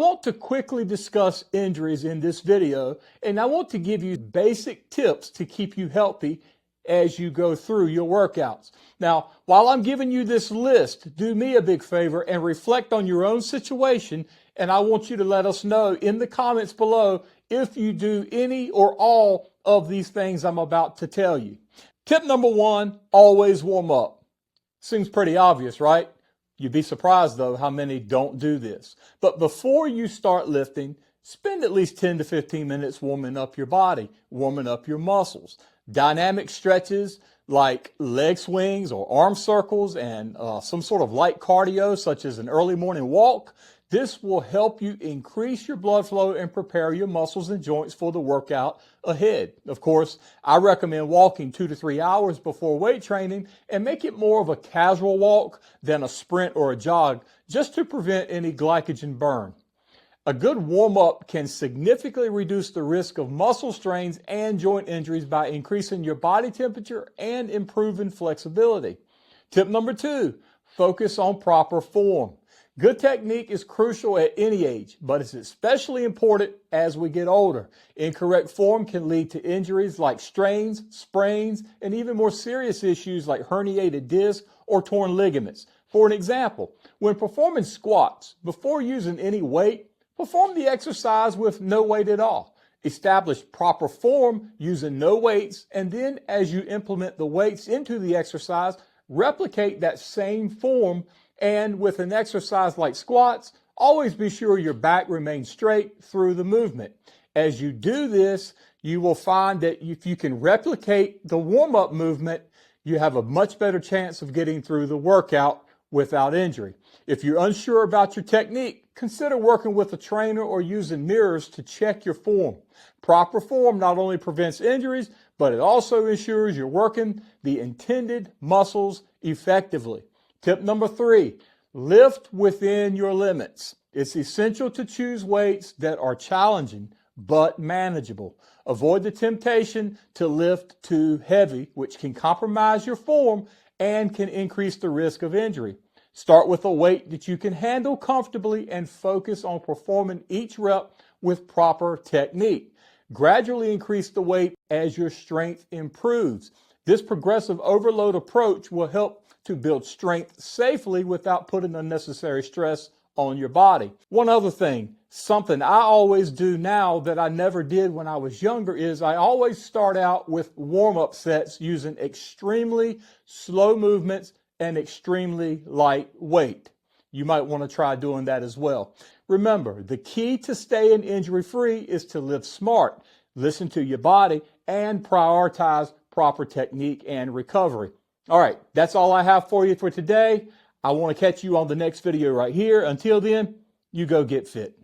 I want to quickly discuss injuries in this video, and I want to give you basic tips to keep you healthy as you go through your workouts. Now, while I'm giving you this list, do me a big favor and reflect on your own situation, and I want you to let us know in the comments below if you do any or all of these things I'm about to tell you. Tip number one, always warm up. Seems pretty obvious, right? You'd be surprised, though, how many don't do this. But before you start lifting, spend at least 10 to 15 minutes warming up your body, warming up your muscles. Dynamic stretches like leg swings or arm circles and some sort of light cardio, such as an early morning walk. This will help you increase your blood flow and prepare your muscles and joints for the workout ahead. Of course, I recommend walking 2 to 3 hours before weight training and make it more of a casual walk than a sprint or a jog, just to prevent any glycogen burn. A good warm-up can significantly reduce the risk of muscle strains and joint injuries by increasing your body temperature and improving flexibility. Tip number two, focus on proper form. Good technique is crucial at any age, but it's especially important as we get older. Incorrect form can lead to injuries like strains, sprains, and even more serious issues like herniated disc or torn ligaments. For an example, when performing squats, before using any weight, perform the exercise with no weight at all. Establish proper form using no weights, and then as you implement the weights into the exercise, replicate that same form. And with an exercise like squats, always be sure your back remains straight through the movement. As you do this, you will find that if you can replicate the warm-up movement, you have a much better chance of getting through the workout without injury. If you're unsure about your technique, consider working with a trainer or using mirrors to check your form. Proper form not only prevents injuries, but it also ensures you're working the intended muscles effectively. Tip number three, lift within your limits. It's essential to choose weights that are challenging but manageable. Avoid the temptation to lift too heavy, which can compromise your form and can increase the risk of injury. Start with a weight that you can handle comfortably and focus on performing each rep with proper technique. Gradually increase the weight as your strength improves. This progressive overload approach will help to build strength safely without putting unnecessary stress on your body. One other thing, something I always do now that I never did when I was younger, is I always start out with warm-up sets using extremely slow movements and extremely light weight. You might want to try doing that as well. Remember, the key to staying injury-free is to live smart, listen to your body, and prioritize proper technique and recovery. All right, that's all I have for you for today. I want to catch you on the next video right here. Until then, you go get fit.